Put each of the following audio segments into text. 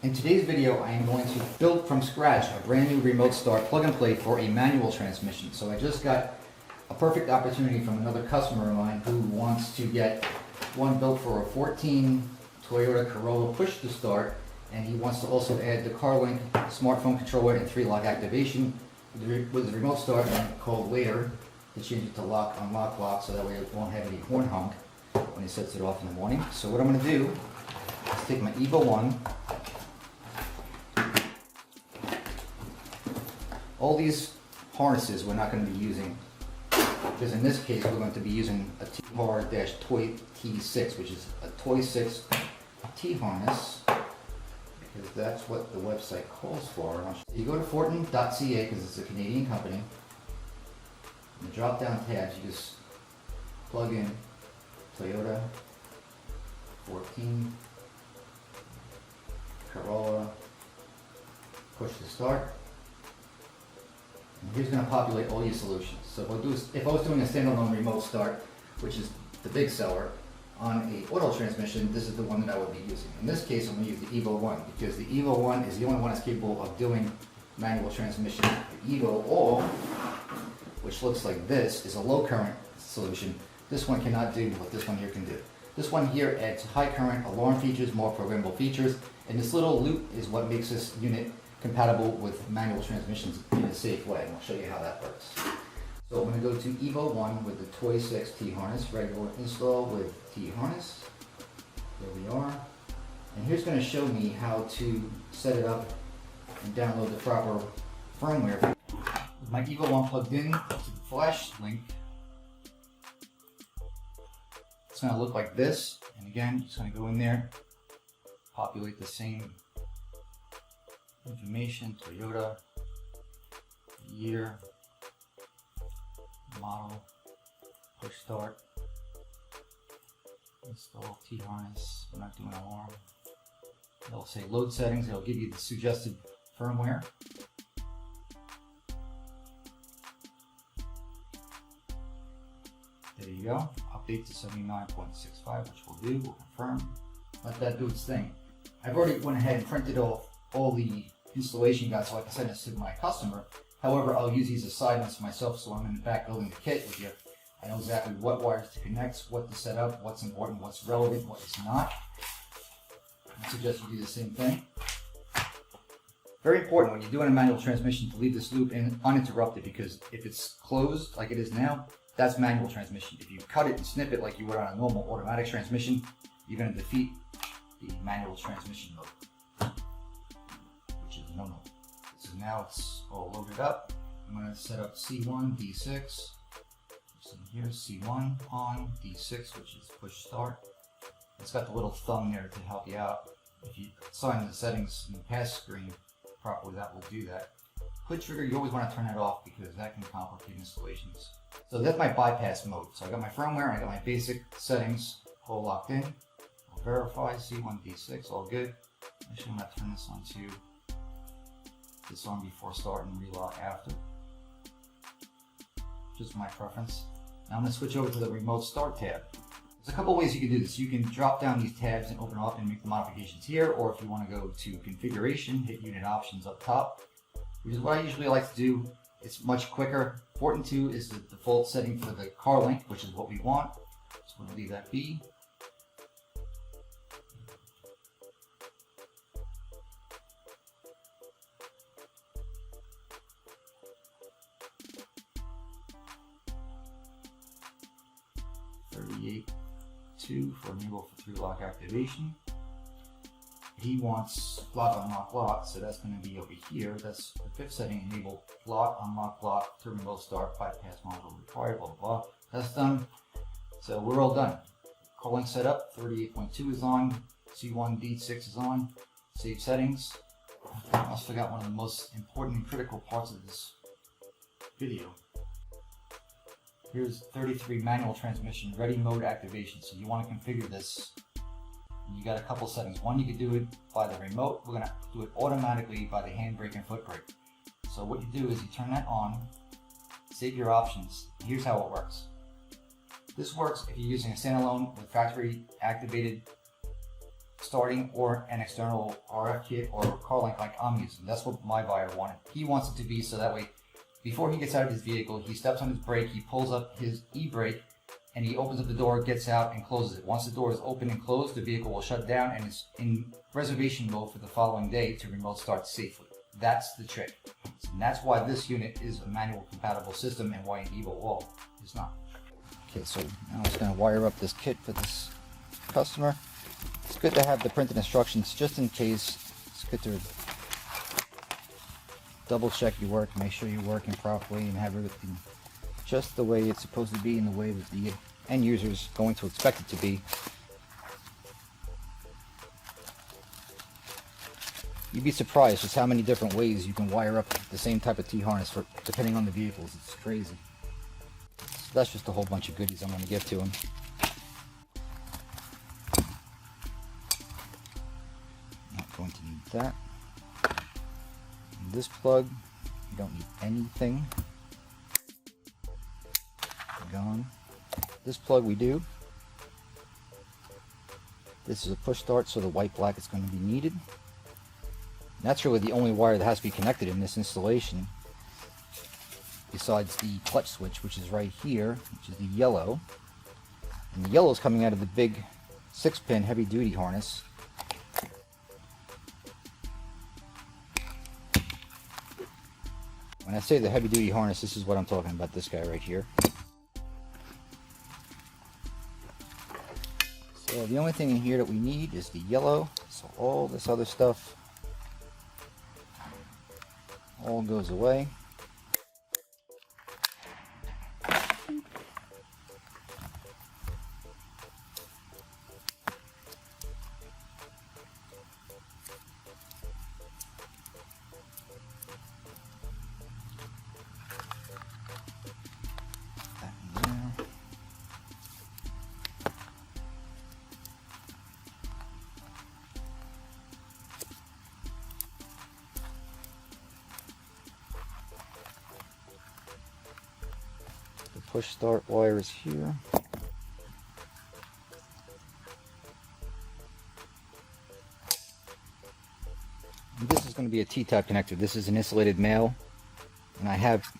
In today's video, I am going to build from scratch a brand new remote start plug and play for a manual transmission. So I just got a perfect opportunity from another customer of mine who wants to get one built for a 14 Toyota Corolla push to start, and he wants to also add the carlink smartphone controller and 3-lock activation with the remote start, and call later to change it to lock, unlock, lock, so that way it won't have any horn honk when he sets it off in the morning. So what I'm going to do is take my evo-one. All these harnesses we're not going to be using, because in this case we're going to be using a T-Toy T6, which is a Toy 6 T-harness, because that's what the website calls for. You go to fortin.ca because it's a Canadian company. In the drop-down tabs, you just plug in Toyota 14 Corolla push to start. And here's going to populate all your solutions. So if I was doing a standalone remote start, which is the big seller, on a auto transmission, this is the one that I would be using. In this case, I'm going to use the evo-one, because the evo-one is the only one that's capable of doing manual transmission. The evo-all, which looks like this, is a low current solution. This one cannot do what this one here can do. This one here adds high current alarm features, more programmable features, and this little loop is what makes this unit compatible with manual transmissions in a safe way, and I'll show you how that works. So I'm going to go to evo-one with the Toy 6 T-harness, regular install with T-harness. There we are. And here's going to show me how to set it up and download the proper firmware. With my evo-one plugged in to the flashlink, it's going to look like this. And again, it's going to go in there, populate the same information: Toyota, year, model, push start, install T-harness. I'm not doing alarm. It'll say load settings. It'll give you the suggested firmware. There you go. Update to 79.65, which we'll do. We'll confirm. Let that do its thing. I've already went ahead and printed off all the installation guides so I can send this to my customer. However, I'll use these assignments myself, so I'm in the back building the kit with you. I know exactly what wires to connect, what to set up, what's important, what's relevant, what is not. I suggest you do the same thing. Very important when you're doing a manual transmission to leave this loop in uninterrupted, because if it's closed like it is now, that's manual transmission. If you cut it and snip it like you would on a normal automatic transmission, you're going to defeat the manual transmission mode, which is no-no. So now it's all loaded up. I'm going to set up C1, D6. So here's C1 on, D6, which is push start. It's got the little thumb there to help you out. If you assign the settings in the pass screen properly, that will do that. Hood trigger, you always want to turn that off because that can complicate installations. So that's my bypass mode. So I got my firmware and I got my basic settings all locked in. I'll verify C1, D6, all good. Actually, I'm going to turn this on to this on before start and relock after. Just my preference. Now I'm going to switch over to the remote start tab. There's a couple ways you can do this. You can drop down these tabs and open up and make the modifications here, or if you want to go to configuration, hit unit options up top, which is what I usually like to do. It's much quicker. Fortin 2 is the default setting for the carlink, which is what we want. So I'm going to leave that be. $38.2 for enable for 3-lock activation. He wants lock, unlock, lock, so that's going to be over here. That's the 5th setting: enable lock, unlock, lock to remote start, bypass module required, blah, blah, blah. That's done. So we're all done. Carlink setup, 38.2 is on, C1, D6 is on, save settings. I almost forgot one of the most important and critical parts of this video. Here's 33 manual transmission, ready mode activation. So you want to configure this. And you got a couple settings. One, you can do it by the remote. We're going to do it automatically by the handbrake and foot brake. So what you do is you turn that on, save your options. Here's how it works. This works if you're using a standalone with factory activated starting or an external RF kit or carlink like I'm using. That's what my buyer wanted. He wants it to be so that way before he gets out of his vehicle, he steps on his brake, he pulls up his e-brake, and he opens up the door, gets out, and closes it. Once the door is open and closed, the vehicle will shut down and it's in reservation mode for the following day to remote start safely. That's the trick. And that's why this unit is a manual compatible system and why an evo-one is not. Okay, so now I'm just going to wire up this kit for this customer. It's good to have the printed instructions just in case. It's good to double check your work, make sure you're working properly and have everything just the way it's supposed to be in the way that the end user is going to expect it to be. You'd be surprised just how many different ways you can wire up the same type of T-harness for depending on the vehicles. It's crazy. So that's just a whole bunch of goodies I'm going to give to him. Not going to need that. And this plug, you don't need anything. Gone. This plug we do. This is a push start, so the white black is going to be needed. And that's really the only wire that has to be connected in this installation, besides the clutch switch, which is right here, which is the yellow. And the yellow is coming out of the big 6-pin heavy duty harness. When I say the heavy duty harness, this is what I'm talking about, this guy right here. So the only thing in here that we need is the yellow, so all this other stuff all goes away. Push start wire is here. And this is going to be a T-type connector. This is an insulated male, and I have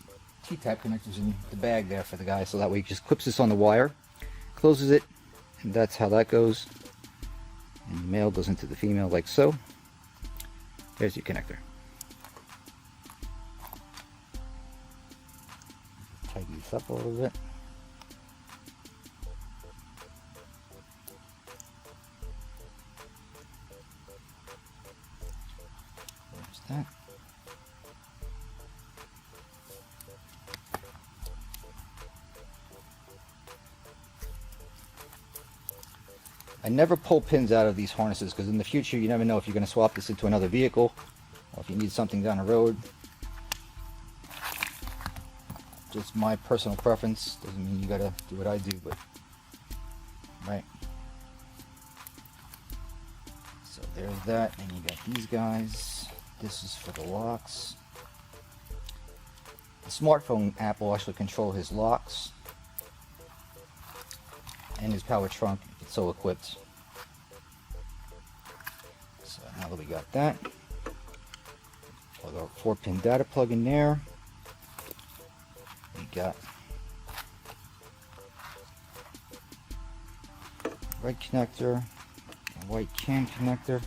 T-type connectors in the bag there for the guy, so that way he just clips this on the wire, closes it, and that's how that goes. And the male goes into the female like so. There's your connector. Tighten this up a little bit. There's that. I never pull pins out of these harnesses because in the future you never know if you're going to swap this into another vehicle or if you need something down the road. Just my personal preference, doesn't mean you gotta do what I do, but right. So there's that, and you got these guys. This is for the locks. The smartphone app will actually control his locks and his power trunk if it's so equipped. So now that we got that, plug our 4-pin data plug in there. We got red connector, a white CAN connector.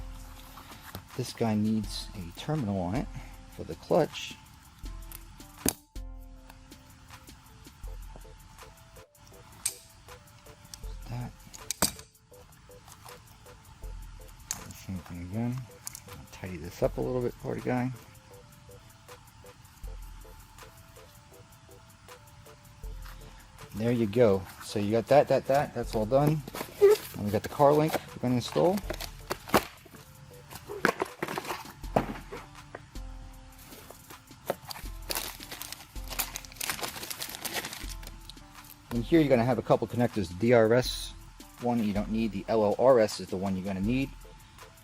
This guy needs a terminal on it for the clutch. That. Same thing again. I'll tidy this up a little bit for the guy. There you go. So you got that's all done. And we got the carlink we're going to install. And here you're going to have a couple connectors. The DRS one you don't need. The LORS is the one you're going to need,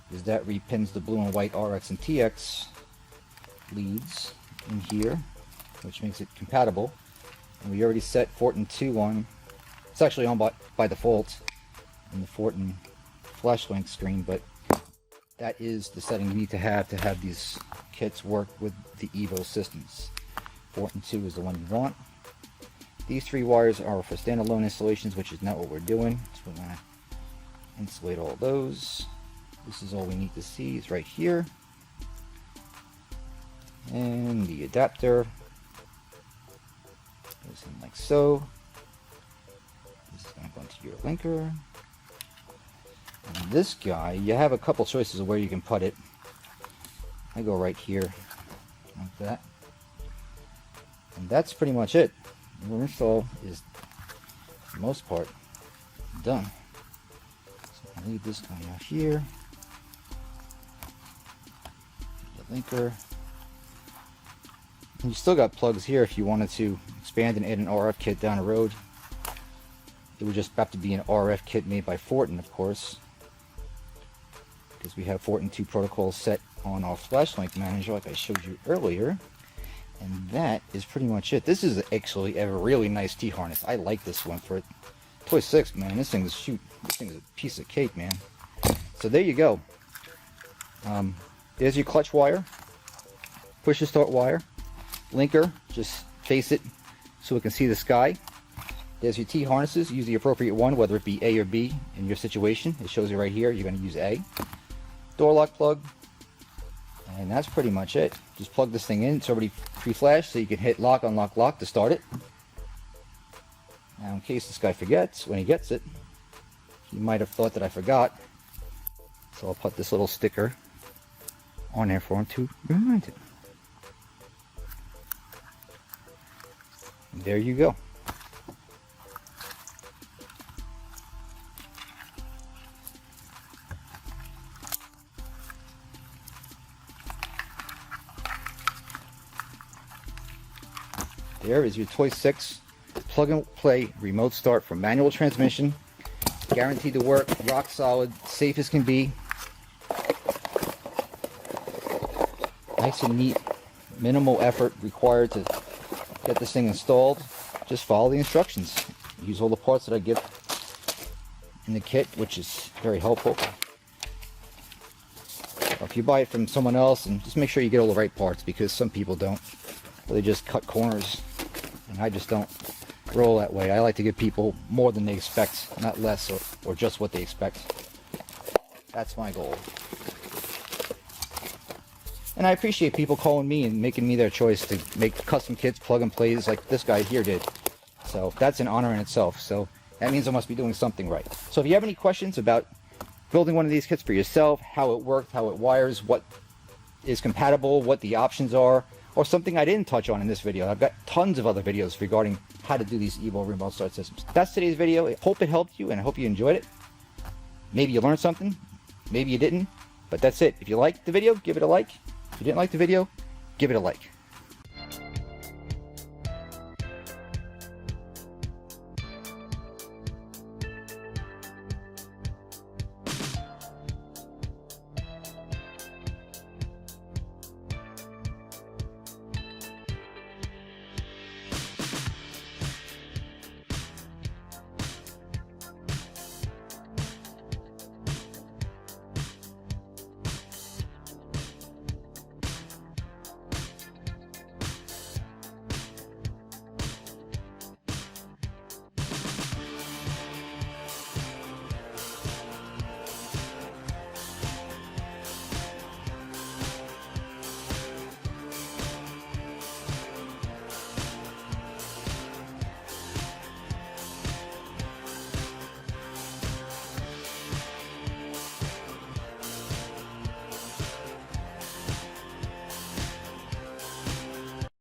because that repins the blue and white RX and TX leads in here, which makes it compatible. And we already set Fortin 2 on. It's actually on by default in the Fortin flashlink screen, but that is the setting you need to have these kits work with the Evo systems. 4 and 2 is the one you want. These 3 wires are for standalone installations, which is not what we're doing. So we're going to insulate all those. This is all we need to see is right here. And the adapter goes in like so. This is going to go into your linker. And this guy, you have a couple choices of where you can put it. I go right here, like that. And that's pretty much it. Your install is, for the most part, done. So I'll leave this guy out here. The linker. And you still got plugs here if you wanted to expand and add an RF kit down the road. It would just have to be an RF kit made by Fortin, of course, because we have Fortin 2 protocols set on our flashlink manager like I showed you earlier. And that is pretty much it. This is actually a really nice T-harness. I like this one for Toy 6, man. This thing is a piece of cake, man. So there you go. There's your clutch wire, push to start wire, linker, just face it so it can see the sky. There's your T-harnesses. Use the appropriate one, whether it be A or B in your situation. It shows you right here. You're going to use A. Door lock plug. And that's pretty much it. Just plug this thing in. It's already pre-flashed, so you can hit lock, unlock, lock to start it. Now, in case this guy forgets, when he gets it, he might have thought that I forgot. So I'll put this little sticker on there for him to remind him. And there you go. There is your Toy 6 plug and play remote start for manual transmission. Guaranteed to work, rock solid, safe as can be. Nice and neat, minimal effort required to get this thing installed. Just follow the instructions. Use all the parts that I give in the kit, which is very helpful. Or if you buy it from someone else, and just make sure you get all the right parts, because some people don't. They just cut corners, and I just don't roll that way. I like to give people more than they expect, not less or just what they expect. That's my goal. And I appreciate people calling me and making me their choice to make custom kits, plug and plays like this guy here did. So that's an honor in itself. So that means I must be doing something right. So if you have any questions about building one of these kits for yourself, how it works, how it wires, what is compatible, what the options are, or something I didn't touch on in this video, I've got tons of other videos regarding how to do these Evo remote start systems. That's today's video. I hope it helped you, and I hope you enjoyed it. Maybe you learned something, maybe you didn't, but that's it. If you liked the video, give it a like. If you didn't like the video, give it a like.